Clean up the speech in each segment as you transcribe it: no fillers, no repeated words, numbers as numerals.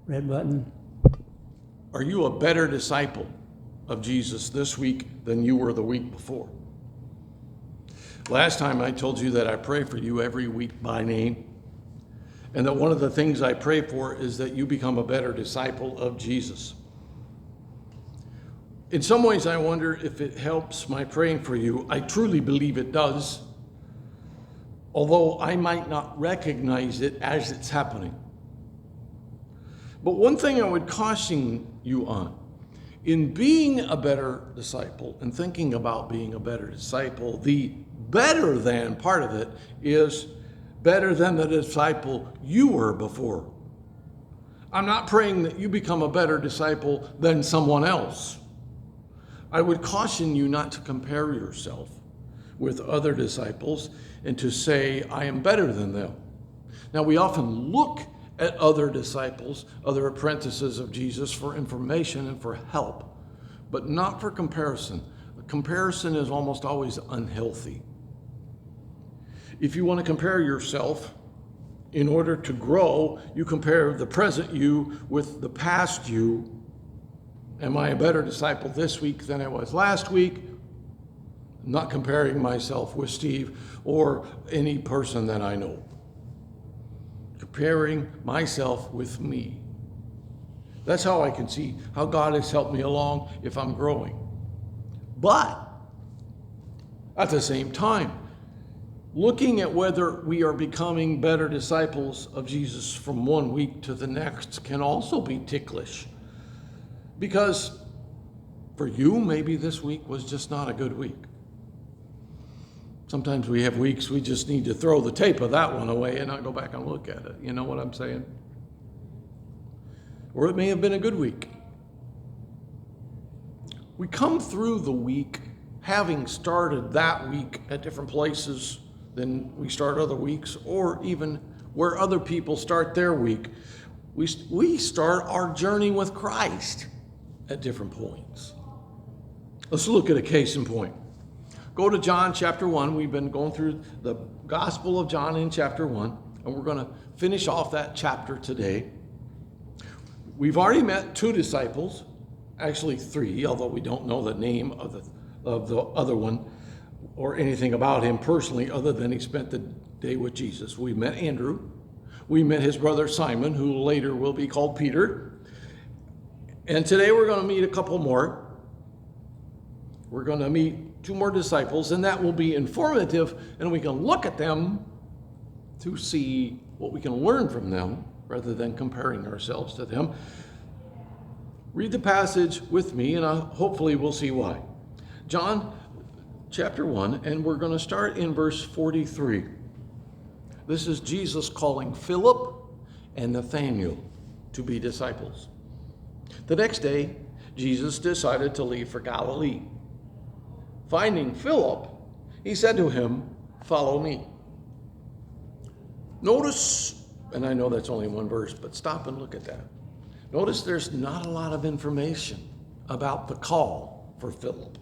Red button. Are you a better disciple of Jesus this week than you were the week before? Last time I told you that I pray for you every week by name, and that one of the things I pray for is that you become a better disciple of Jesus. In some ways, I wonder if it helps my praying for you. I truly believe it does, although I might not recognize it as it's happening. But one thing I would caution you on, in being a better disciple and thinking about being a better disciple, the better than part of it is better than the disciple you were before. I'm not praying that you become a better disciple than someone else. I would caution you not to compare yourself with other disciples and to say, I am better than them. Now, we often look at other disciples, other apprentices of Jesus for information and for help, but not for comparison. Comparison is almost always unhealthy. If you want to compare yourself, in order to grow, you compare the present you with the past you. Am I a better disciple this week than I was last week? I'm not comparing myself with Steve or any person that I know. Comparing myself with me. That's how I can see how God has helped me along if I'm growing. But at the same time, looking at whether we are becoming better disciples of Jesus from one week to the next can also be ticklish. Because for you, maybe this week was just not a good week. Sometimes we have weeks we just need to throw the tape of that one away and not go back and look at it. You know what I'm saying? Or it may have been a good week. We come through the week having started that week at different places than we start other weeks, or even where other people start their week. We start our journey with Christ at different points. Let's look at a case in point. Go to John chapter 1. We've been going through the Gospel of John in chapter 1, and we're going to finish off that chapter today. We've already met two disciples, actually three, although we don't know the name of the other one or anything about him personally other than he spent the day with Jesus. We met Andrew. We met his brother Simon, who later will be called Peter. And today we're going to meet a couple more. We're going to meet two more disciples, and that will be informative, and we can look at them to see what we can learn from them rather than comparing ourselves to them. Read the passage with me, and hopefully we'll see why. John chapter 1, and we're going to start in verse 43. This is Jesus calling Philip and Nathanael to be disciples. The next day, Jesus decided to leave for Galilee. Finding Philip, he said to him, "Follow me." Notice, and I know that's only one verse, but stop and look at that. Notice there's not a lot of information about the call for Philip.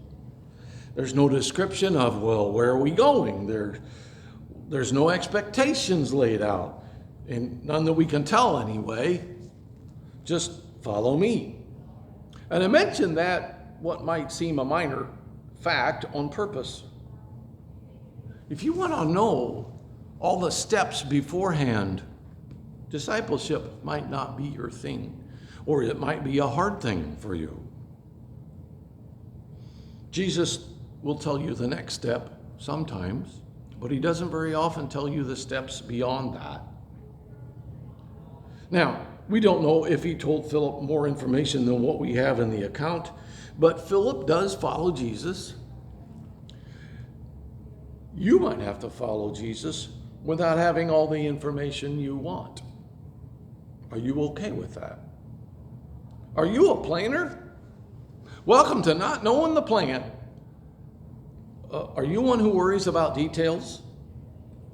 There's no description of, well, where are we going? There's no expectations laid out, and none that we can tell anyway. Just follow me. And I mentioned that what might seem a minor fact on purpose. If you want to know all the steps beforehand, discipleship might not be your thing, or it might be a hard thing for you. Jesus will tell you the next step sometimes, but he doesn't very often tell you the steps beyond that. Now, we don't know if he told Philip more information than what we have in the account, but Philip does follow Jesus. You might have to follow Jesus without having all the information you want. Are you okay with that? Are you a planner? Welcome to not knowing the plan. Are you one who worries about details?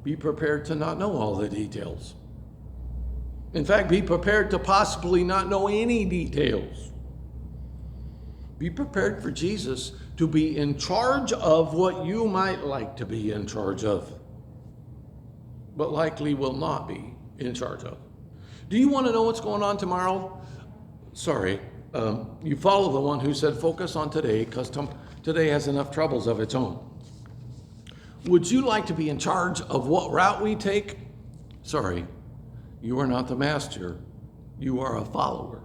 Be prepared to not know all the details. In fact, be prepared to possibly not know any details. Be prepared for Jesus to be in charge of what you might like to be in charge of, but likely will not be in charge of. Do you want to know what's going on tomorrow? Sorry, you follow the one who said focus on today because today has enough troubles of its own. Would you like to be in charge of what route we take? Sorry, you are not the master. You are a follower.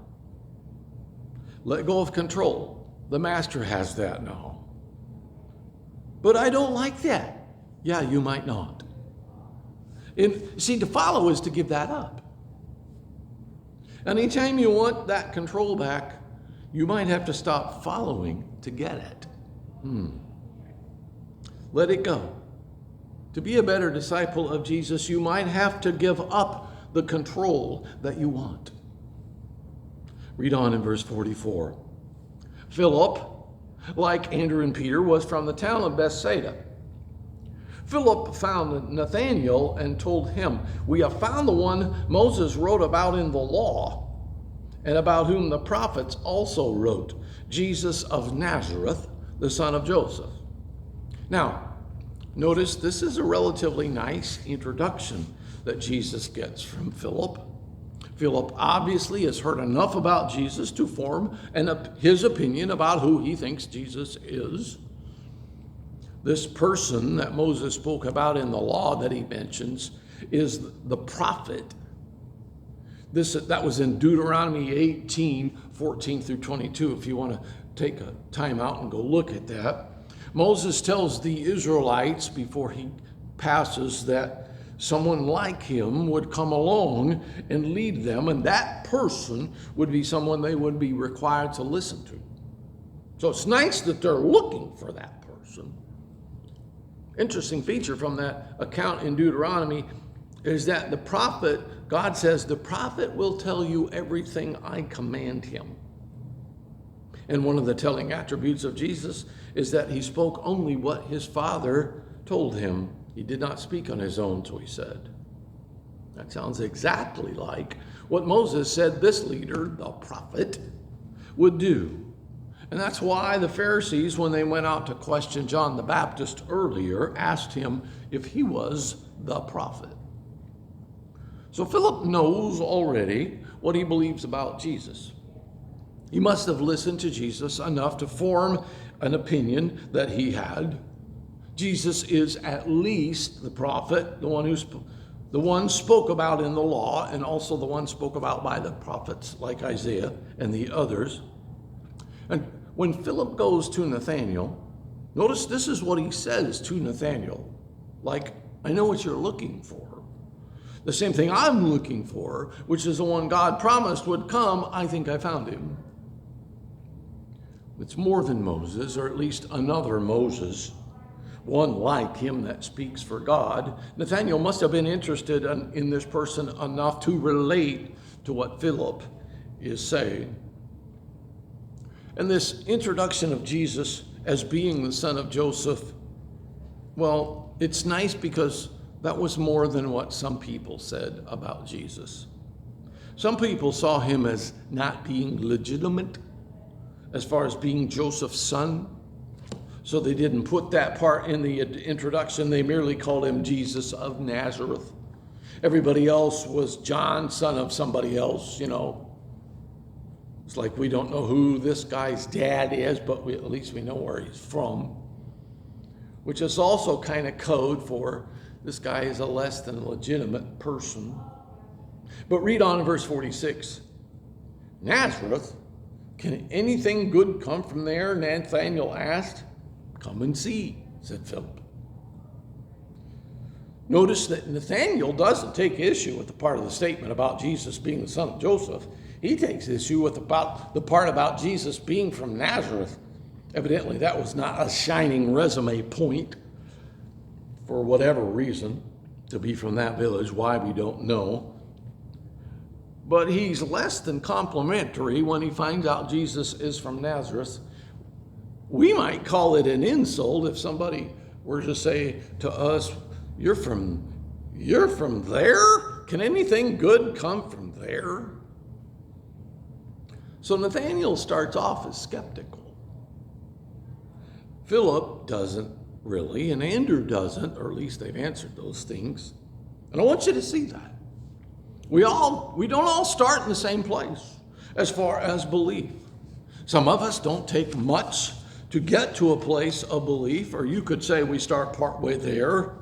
Let go of control. The master has that now. But I don't like that. Yeah, you might not. And see, to follow is to give that up. Anytime you want that control back, you might have to stop following to get it. Let it go. To be a better disciple of Jesus, you might have to give up the control that you want. Read on in verse 44. Philip, like Andrew and Peter, was from the town of Bethsaida. Philip found Nathanael and told him, "We have found the one Moses wrote about in the law, and about whom the prophets also wrote, Jesus of Nazareth, the son of Joseph." Now, notice this is a relatively nice introduction that Jesus gets from Philip. Philip obviously has heard enough about Jesus to form his opinion about who he thinks Jesus is. This person that Moses spoke about in the law that he mentions is the prophet. That was in Deuteronomy 18, 14 through 22, if you want to take a time out and go look at that. Moses tells the Israelites before he passes that someone like him would come along and lead them, and that person would be someone they would be required to listen to. So it's nice that they're looking for that person. Interesting feature from that account in Deuteronomy is that the prophet, God says, the prophet will tell you everything I command him. And one of the telling attributes of Jesus is that he spoke only what his Father told him. He did not speak on his own, so he said. That sounds exactly like what Moses said this leader, the prophet, would do. And that's why the Pharisees, when they went out to question John the Baptist earlier, asked him if he was the prophet. So Philip knows already what he believes about Jesus. He must have listened to Jesus enough to form an opinion that he had. Jesus is at least the prophet, the one spoke about in the law, and also the one spoke about by the prophets like Isaiah and the others. And when Philip goes to Nathanael, notice this is what he says to Nathanael. Like, I know what you're looking for. The same thing I'm looking for, which is the one God promised would come. I think I found him. It's more than Moses, or at least another Moses, one like him that speaks for God. Nathanael must have been interested in this person enough to relate to what Philip is saying. And this introduction of Jesus as being the son of Joseph, well, it's nice because that was more than what some people said about Jesus. Some people saw him as not being legitimate as far as being Joseph's son. So they didn't put that part in the introduction. They merely called him Jesus of Nazareth. Everybody else was John, son of somebody else, you know. It's like we don't know who this guy's dad is, but at least we know where he's from, which is also kind of code for this guy is a less than legitimate person. But read on in verse 46. Nazareth, can anything good come from there? Nathanael asked. Come and see, said Philip. Notice that Nathanael doesn't take issue with the part of the statement about Jesus being the son of Joseph. He takes issue with the part about Jesus being from Nazareth. Evidently, that was not a shining resume point for whatever reason to be from that village. Why, we don't know. But he's less than complimentary when he finds out Jesus is from Nazareth. We might call it an insult if somebody were to say to us, you're from there? Can anything good come from there? So Nathanael starts off as skeptical. Philip doesn't really, and Andrew doesn't, or at least they've answered those things. And I want you to see that. We don't all start in the same place as far as belief. Some of us don't take much to get to a place of belief, or you could say we start partway there.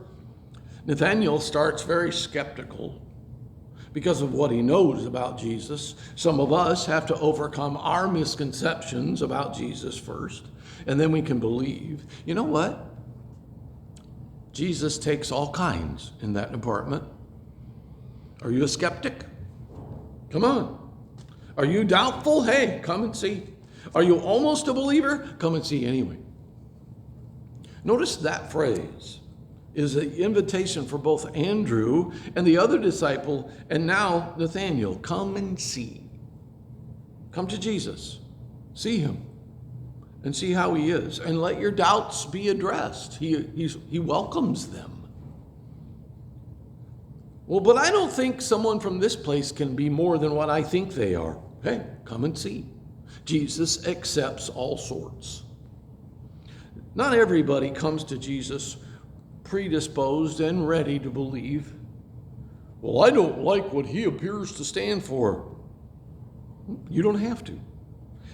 Nathanael starts very skeptical because of what he knows about Jesus. Some of us have to overcome our misconceptions about Jesus first, and then we can believe. You know what? Jesus takes all kinds in that department. Are you a skeptic? Come on. Are you doubtful? Hey, come and see. Are you almost a believer? Come and see anyway. Notice that phrase is an invitation for both Andrew and the other disciple, and now Nathanael. Come and see. Come to Jesus. See him. And see how he is. And let your doubts be addressed. He welcomes them. Well, but I don't think someone from this place can be more than what I think they are. Hey, come and see. Jesus accepts all sorts. Not everybody comes to Jesus predisposed and ready to believe. Well, I don't like what he appears to stand for. You don't have to.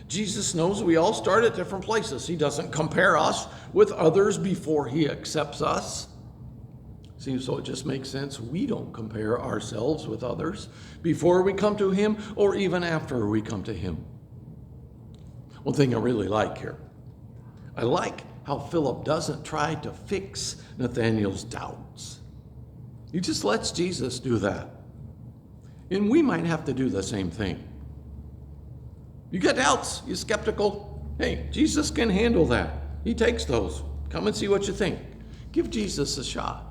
Jesus knows we all start at different places. He doesn't compare us with others before he accepts us. See, so it just makes sense we don't compare ourselves with others before we come to him or even after we come to him. One thing I really like here, I like how Philip doesn't try to fix Nathanael's doubts. He just lets Jesus do that. And we might have to do the same thing. You got doubts, you skeptical? Hey, Jesus can handle that. He takes those. Come and see what you think. Give Jesus a shot.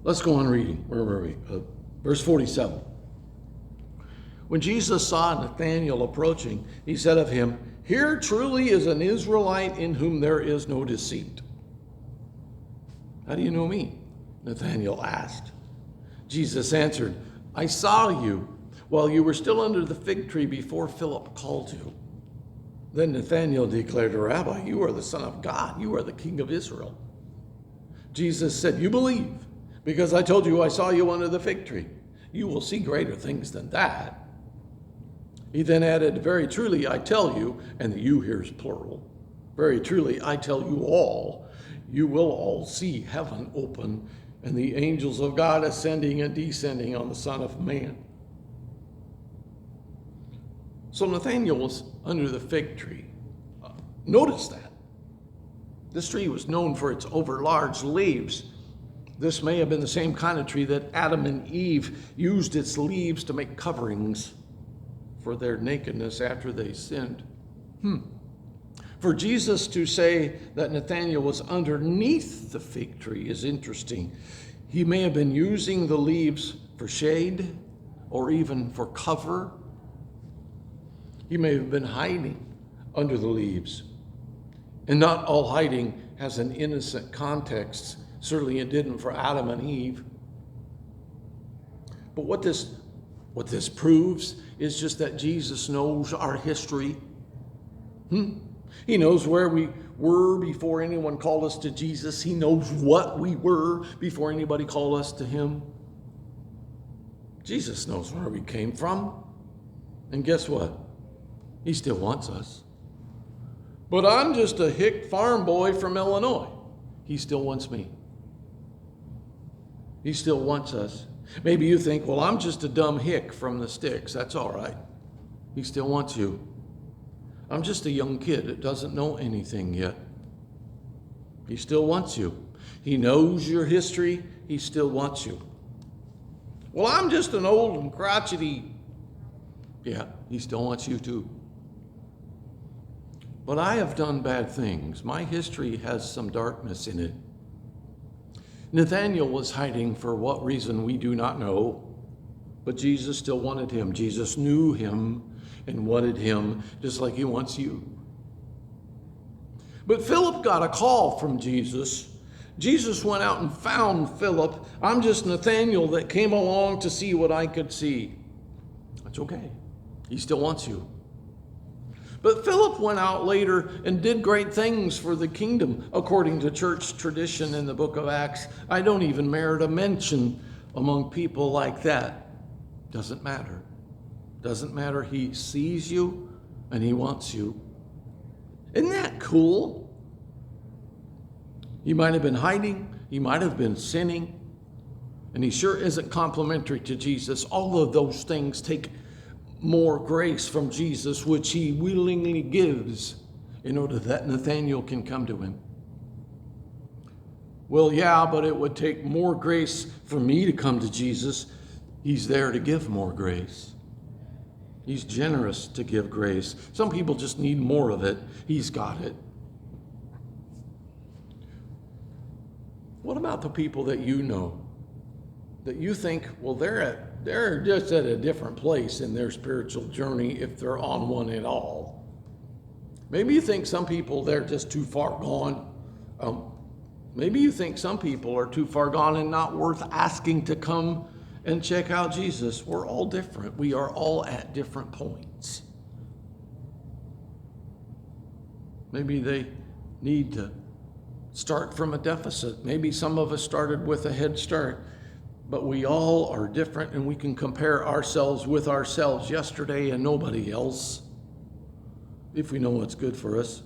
Let's go on reading. Where were we? Verse 47. When Jesus saw Nathanael approaching, he said of him, "Here truly is an Israelite in whom there is no deceit." How do you know me? Nathanael asked. Jesus answered, "I saw you while you were still under the fig tree before Philip called you." Then Nathanael declared, "Rabbi, you are the Son of God. You are the King of Israel." Jesus said, "You believe, because I told you I saw you under the fig tree. You will see greater things than that." He then added, "Very truly I tell you," and the "you" here is plural, "very truly I tell you all, you will all see heaven open and the angels of God ascending and descending on the Son of Man." So Nathanael was under the fig tree. Notice that. This tree was known for its overlarge leaves. This may have been the same kind of tree that Adam and Eve used its leaves to make coverings for their nakedness after they sinned. For Jesus to say that Nathanael was underneath the fig tree is interesting. He may have been using the leaves for shade or even for cover. He may have been hiding under the leaves. And not all hiding has an innocent context. Certainly it didn't for Adam and Eve. But what this proves is just that Jesus knows our history. He knows where we were before anyone called us to Jesus. He knows what we were before anybody called us to him. Jesus knows where we came from. And guess what? He still wants us. But I'm just a hick farm boy from Illinois. He still wants me. He still wants us. Maybe you think, well, I'm just a dumb hick from the sticks. That's all right. He still wants you. I'm just a young kid that doesn't know anything yet. He still wants you. He knows your history. He still wants you. Well, I'm just an old and crotchety. Yeah, he still wants you too. But I have done bad things. My history has some darkness in it. Nathanael was hiding for what reason we do not know, but Jesus still wanted him. Jesus knew him and wanted him just like he wants you. But Philip got a call from Jesus. Jesus went out and found Philip. I'm just Nathanael that came along to see what I could see. That's okay. He still wants you. But Philip went out later and did great things for the kingdom, according to church tradition in the book of Acts. I don't even merit a mention among people like that, doesn't matter. Doesn't matter. He sees you and he wants you. Isn't that cool? He might have been hiding. He might have been sinning. And he sure isn't complimentary to Jesus. All of those things take more grace from Jesus, which he willingly gives in order that Nathanael can come to him. Well, yeah, but it would take more grace for me to come to Jesus. He's there to give more grace. He's generous to give grace. Some people just need more of it. He's got it. What about the people that you know, that you think, well, they're just at a different place in their spiritual journey if they're on one at all? Maybe you think some people, they're just too far gone. Maybe you think some people are too far gone and not worth asking to come and check out Jesus. We're all different. We are all at different points. Maybe they need to start from a deficit. Maybe some of us started with a head start, but we all are different, and we can compare ourselves with ourselves yesterday and nobody else if we know what's good for us.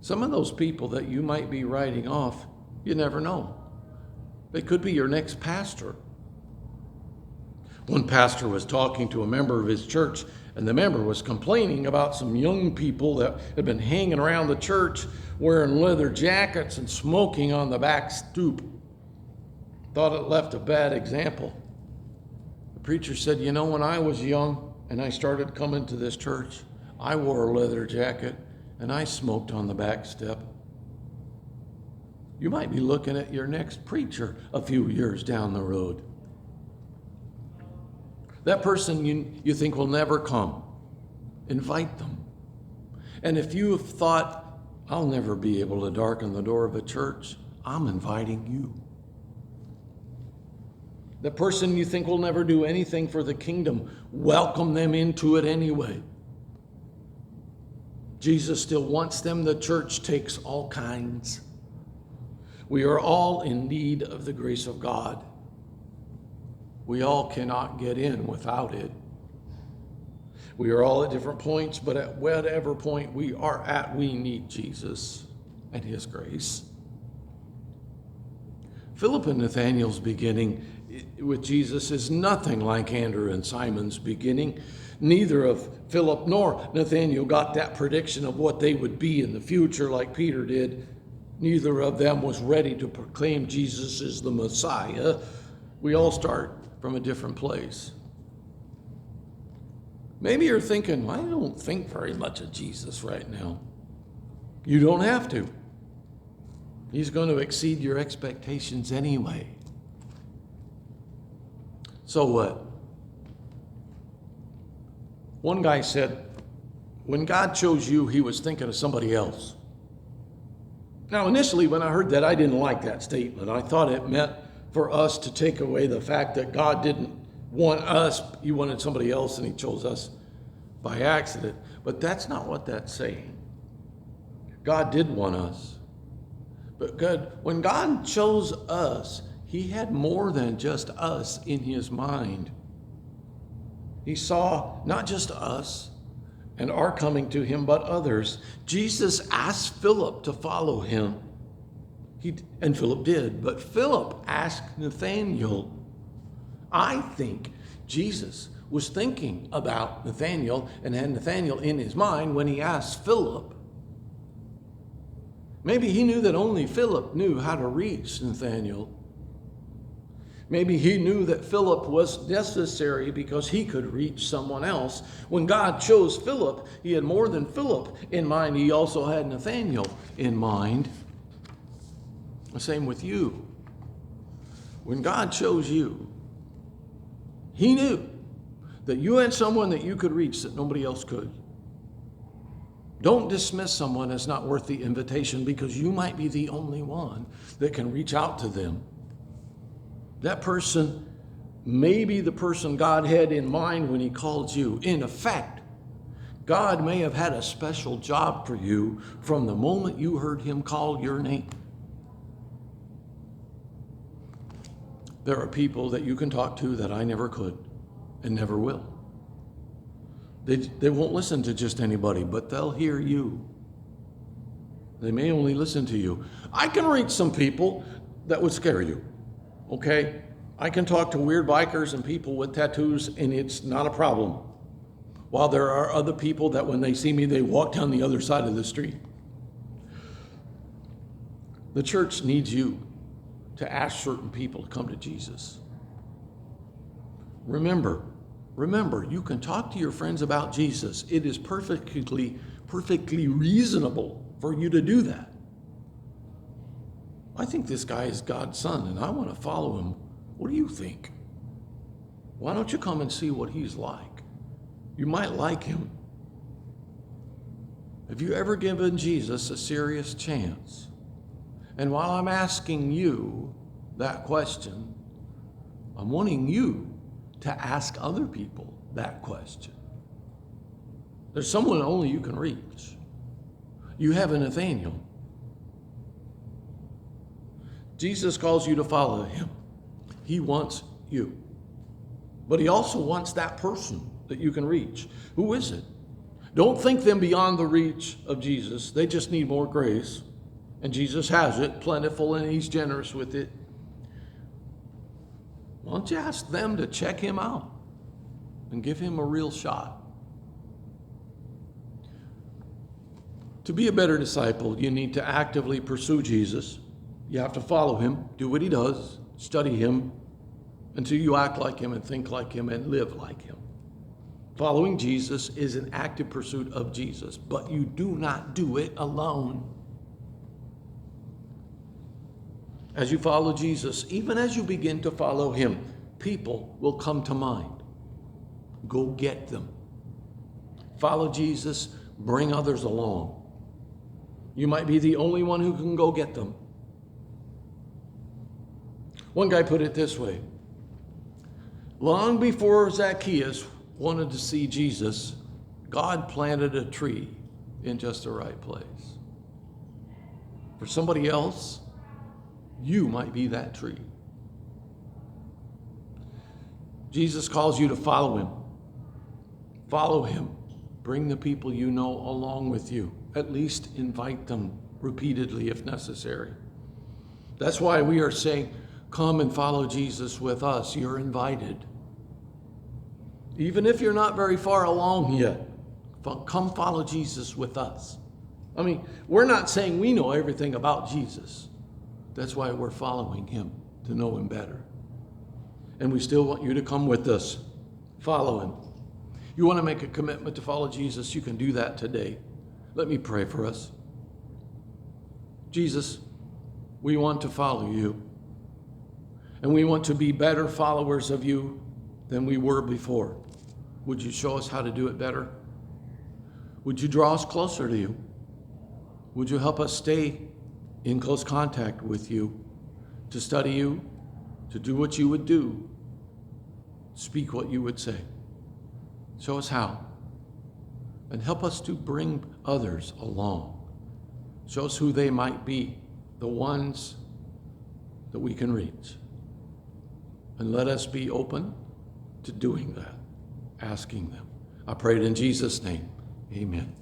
Some of those people that you might be writing off, you never know. They could be your next pastor. One pastor was talking to a member of his church, and the member was complaining about some young people that had been hanging around the church wearing leather jackets and smoking on the back stoop. Thought it left a bad example. The preacher said, you know, when I was young and I started coming to this church, I wore a leather jacket and I smoked on the back step. You might be looking at your next preacher a few years down the road. That person you think will never come, invite them. And if you have thought, I'll never be able to darken the door of a church, I'm inviting you. The person you think will never do anything for the kingdom, welcome them into it anyway. Jesus still wants them. The church takes all kinds. We are all in need of the grace of God. We all cannot get in without it. We are all at different points, but at whatever point we are at, we need Jesus and his grace. Philip and Nathanael's beginning with Jesus is nothing like Andrew and Simon's beginning. Neither of Philip nor Nathanael got that prediction of what they would be in the future like Peter did. Neither of them was ready to proclaim Jesus as the Messiah. We all start from a different place. Maybe you're thinking, I don't think very much of Jesus right now. You don't have to. He's going to exceed your expectations anyway. So what? One guy said, when God chose you, he was thinking of somebody else. Now, initially, when I heard that, I didn't like that statement. I thought it meant for us to take away the fact that God didn't want us. He wanted somebody else, and he chose us by accident. But that's not what that's saying. God did want us. But when God chose us, he had more than just us in his mind. He saw not just us and our coming to him, but others. Jesus asked Philip to follow him. And Philip did, but Philip asked Nathanael. I think Jesus was thinking about Nathanael and had Nathanael in his mind when he asked Philip. Maybe he knew that only Philip knew how to reach Nathanael. Maybe he knew that Philip was necessary because he could reach someone else. When God chose Philip, he had more than Philip in mind. He also had Nathanael in mind. The same with you. When God chose you, he knew that you had someone that you could reach that nobody else could. Don't dismiss someone as not worth the invitation because you might be the only one that can reach out to them. That person may be the person God had in mind when he called you. In effect, God may have had a special job for you from the moment you heard him call your name. There are people that you can talk to that I never could and never will. They won't listen to just anybody, but they'll hear you. They may only listen to you. I can reach some people that would scare you, okay? I can talk to weird bikers and people with tattoos, and it's not a problem. While there are other people that when they see me, they walk down the other side of the street. The church needs you to ask certain people to come to Jesus. Remember, you can talk to your friends about Jesus. It is perfectly reasonable for you to do that. I think this guy is God's son, and I want to follow him. What do you think? Why don't you come and see what he's like? You might like him. Have you ever given Jesus a serious chance? And while I'm asking you that question, I'm wanting you to ask other people that question. There's someone only you can reach. You have a Nathaniel. Jesus calls you to follow him. He wants you. But he also wants that person that you can reach. Who is it? Don't think them beyond the reach of Jesus. They just need more grace. And Jesus has it, plentiful, and he's generous with it. Why don't you ask them to check him out and give him a real shot? To be a better disciple, you need to actively pursue Jesus. You have to follow him, do what he does, study him, until you act like him and think like him and live like him. Following Jesus is an active pursuit of Jesus, but you do not do it alone. As you follow Jesus, even as you begin to follow him, people will come to mind. Go get them. Follow Jesus, bring others along. You might be the only one who can go get them. One guy put it this way: long before Zacchaeus wanted to see Jesus, God planted a tree in just the right place. For somebody else, you might be that tree. Jesus calls you to follow him. Follow him. Bring the people you know along with you. At least invite them repeatedly if necessary. That's why we are saying, come and follow Jesus with us. You're invited. Even if you're not very far along yet, come follow Jesus with us. I mean, we're not saying we know everything about Jesus. That's why we're following him, to know him better. And we still want you to come with us. Follow him. You want to make a commitment to follow Jesus, you can do that today. Let me pray for us. Jesus, we want to follow you. And we want to be better followers of you than we were before. Would you show us how to do it better? Would you draw us closer to you? Would you help us stay in close contact with you, to study you, to do what you would do, speak what you would say? Show us how. And help us to bring others along. Show us who they might be, the ones that we can reach. And let us be open to doing that, asking them. I pray it in Jesus' name. Amen.